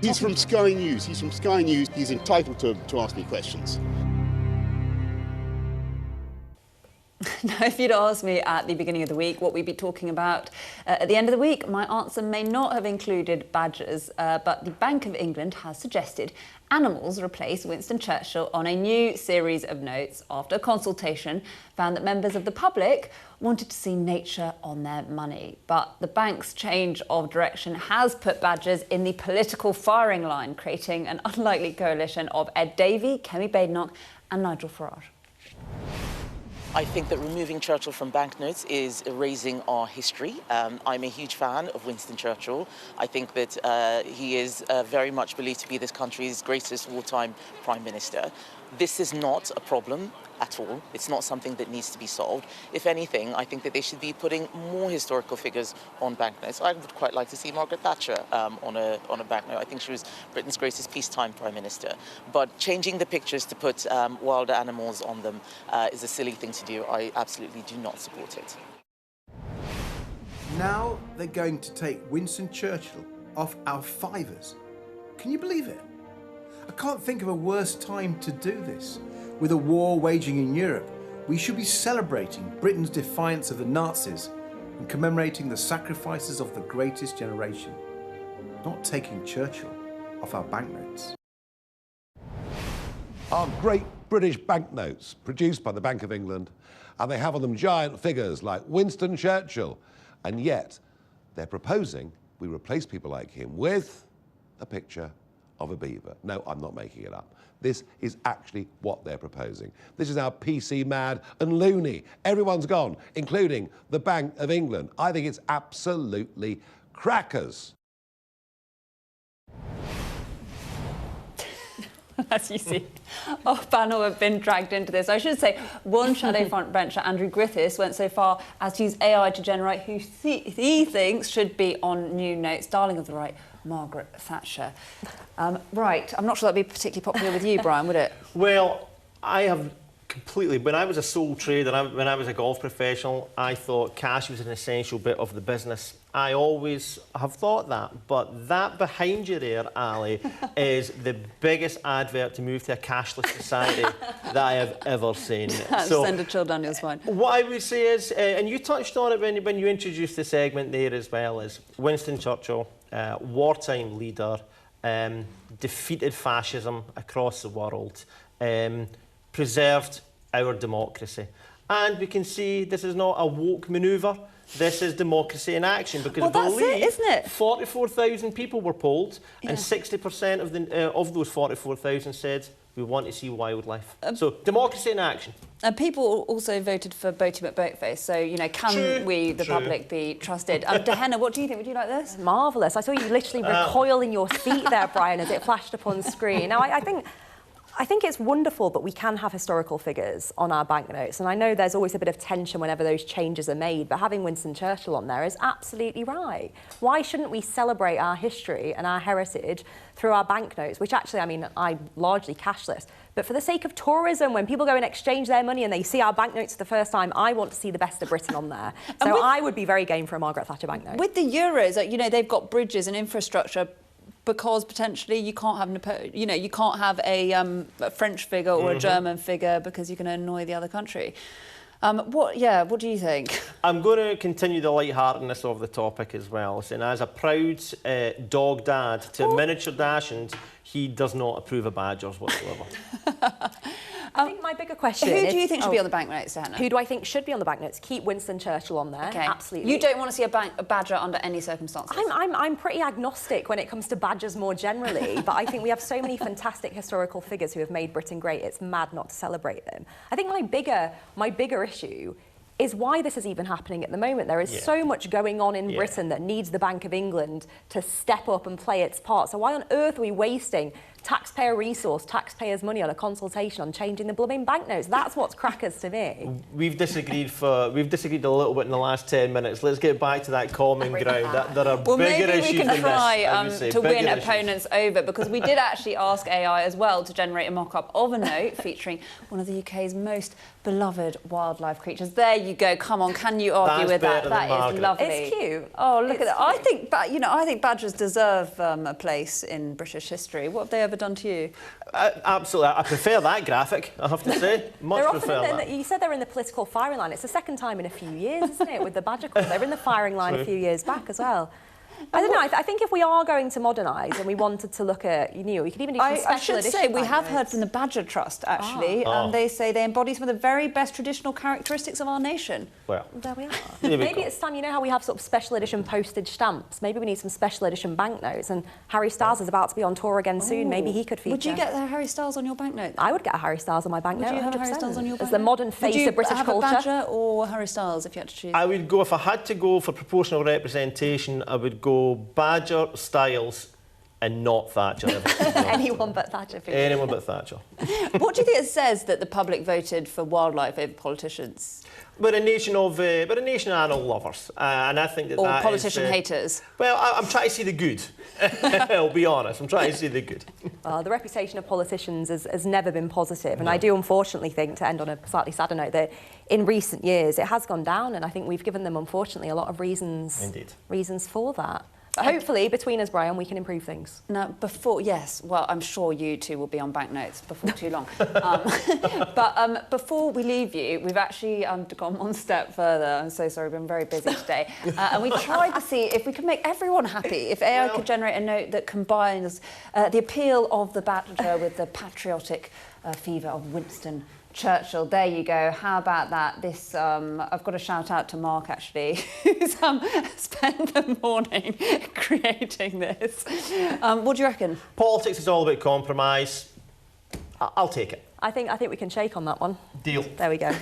He's from Sky News. He's from Sky News. He's entitled to ask me questions. Now, if you'd asked me at the beginning of the week what we'd be talking about at the end of the week, my answer may not have included badgers, but the Bank of England has suggested animals replace Winston Churchill on a new series of notes after consultation found that members of the public wanted to see nature on their money. But the bank's change of direction has put badgers in the political firing line, creating an unlikely coalition of Ed Davey, Kemi Badenoch and Nigel Farage. I think that removing Churchill from banknotes is erasing our history. I'm a huge fan of Winston Churchill. I think that he is very much believed to be this country's greatest wartime prime minister. This is not a problem at all. It's not something that needs to be solved. If anything, I think that they should be putting more historical figures on banknotes. I would quite like to see Margaret Thatcher on a banknote. I think she was Britain's greatest peacetime prime minister. But changing the pictures to put wild animals on them is a silly thing to do. I absolutely do not support it. Now they're going to take Winston Churchill off our fivers. Can you believe it? I can't think of a worse time to do this. With a war waging in Europe, we should be celebrating Britain's defiance of the Nazis and commemorating the sacrifices of the greatest generation, not taking Churchill off our banknotes. Our great British banknotes, produced by the Bank of England, and they have on them giant figures like Winston Churchill, and yet they're proposing we replace people like him with a picture of a beaver. No, I'm not making it up. This is actually what they're proposing. This is how PC mad and loony everyone's gone, including the Bank of England. I think it's absolutely crackers. As you see, our panel have been dragged into this. I should say, one shadow front bencher, Andrew Griffiths, went so far as to use AI to generate who he thinks should be on new notes. Darling of the right, Margaret Thatcher. Right, I'm not sure that'd be particularly popular with you, Brian, would it? Well, I have completely. When I was a sole trader, when I was a golf professional, I thought cash was an essential bit of the business. I always have thought that, but that behind you there, Ali, is the biggest advert to move to a cashless society that I have ever seen. So, send a chill down your spine. What I would say is, and you touched on it when you introduced the segment there as well, is Winston Churchill, wartime leader, defeated fascism across the world, preserved our democracy. And we can see this is not a woke manoeuvre. This is democracy in action, because well, that's it, isn't it? 44,000 people were polled, and 60% of those 44,000 said we want to see wildlife. So democracy in action. And people also voted for Boaty McBoatface. So, you know, can we, the public, be trusted? Dehenna, what do you think? Would you like this? Marvellous. I saw you literally recoil in your seat there, Brian, as it flashed up on screen. Now, I think I think it's wonderful that we can have historical figures on our banknotes, and I know there's always a bit of tension whenever those changes are made, but having Winston Churchill on there is absolutely right. Why shouldn't we celebrate our history and our heritage through our banknotes, which actually, I mean, I'm largely cashless, but for the sake of tourism, when people go and exchange their money and they see our banknotes for the first time, I want to see the best of Britain on there. So I would be very game for a Margaret Thatcher banknote. With the euros, you know, they've got bridges and infrastructure, because potentially you can't have, you can't have a French figure or a German figure because you're going to annoy the other country. What do you think? I'm going to continue the lightheartedness of the topic as well. And as a proud dog dad to miniature Dachshunds, he does not approve of badgers whatsoever. I think my bigger question who is... do you think should be on the banknotes, Hannah? Who do I think should be on the banknotes? Keep Winston Churchill on there, absolutely. You don't want to see a badger under any circumstances? I'm pretty agnostic when it comes to badgers more generally, but I think we have so many fantastic historical figures who have made Britain great, it's mad not to celebrate them. I think my bigger issue is why this is even happening at the moment. There is so much going on in Britain that needs the Bank of England to step up and play its part. So why on earth are we wasting taxpayer resource, taxpayers' money on a consultation on changing the blooming banknotes? That's what's crackers to me. We've disagreed a little bit in the last 10 minutes. Let's get back to that common ground. There are bigger issues than this. Well, maybe we can try to win opponents over, because we did actually ask AI as well to generate a mock-up of a note featuring one of the UK's most beloved wildlife creatures. There you go. Come on, can you argue with that? That is lovely. It's cute. Oh, look at that. I think badgers deserve a place in British history. What have they ever done to you? Absolutely. I prefer that graphic, I have to say. Much prefer that. You said they're in the political firing line. It's the second time in a few years, isn't it, with the badger call? They're in the firing line a few years back as well. I don't know. I think if we are going to modernise and we wanted to look at, we could even do some special edition. I should say we have heard from the Badger Trust actually. They say they embody some of the very best traditional characteristics of our nation. Well, there we are. Maybe it's time. You know how we have sort of special edition postage stamps. Maybe we need some special edition banknotes. And Harry Styles is about to be on tour again soon. Maybe he could feature. Would you get a Harry Styles on your banknote? I would get a Harry Styles on my banknote. Would you have a Harry Styles on your banknote? As the modern face of British culture. Would you have a Badger or Harry Styles if you had to choose? I would go, if I had to go for proportional representation, I would go Badger, Styles, and not Thatcher. Anyone but Thatcher. Anyone but Thatcher. What do you think it says that the public voted for wildlife over politicians? We're a nation of animal lovers, and I think that or that politician is, haters. Well, I'm trying to see the good. I'll be honest. I'm trying to see the good. The reputation of politicians has never been positive, and I do unfortunately think, to end on a slightly sadder note, that in recent years it has gone down, and I think we've given them, unfortunately, a lot of reasons. Indeed. Reasons for that. But hopefully, between us, Brian, we can improve things. Now, well, I'm sure you two will be on banknotes before too long. But before we leave you, we've actually gone one step further. I'm so sorry, we've been very busy today. And we tried to see if we could make everyone happy, if AI could generate a note that combines the appeal of the badger with the patriotic fever of Winston Churchill. There you go. How about that? This I've got to shout out to Mark actually, who's spent the morning creating this. What do you reckon? Politics is all about compromise. I'll take it. I think we can shake on that one. Deal. There we go.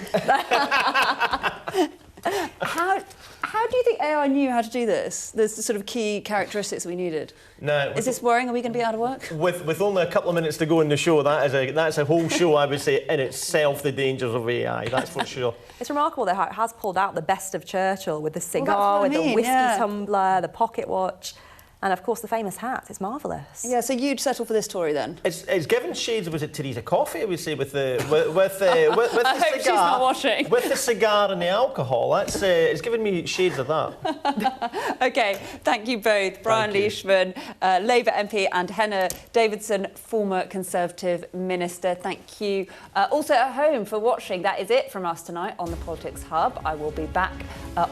How do you think AI knew how to do this? There's the sort of key characteristics we needed. No. Is this worrying? Are we going to be out of work? With only a couple of minutes to go in the show, that's a whole show, I would say, in itself, the dangers of AI, that's for sure. It's remarkable though how it has pulled out the best of Churchill with the cigar, with the whiskey tumbler, the pocket watch. And of course the famous hat. It's marvellous. Yeah, so you'd settle for this Tory then? It's given shades. Was it Theresa Coffey? I would say with the cigar. I hope she's not watching. With the cigar and the alcohol. It's given me shades of that. OK, thank you both, Brian Leishman, Labour MP, and Henna Davidson, former Conservative Minister. Thank you also at home for watching. That is it from us tonight on the Politics Hub. I will be back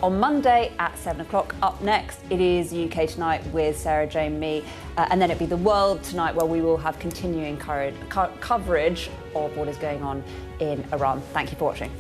on Monday at 7 o'clock. Up next, it is UK Tonight with Sarah Jane Me, and then it'll be The World Tonight, where we will have continuing coverage of what is going on in Iran. Thank you for watching.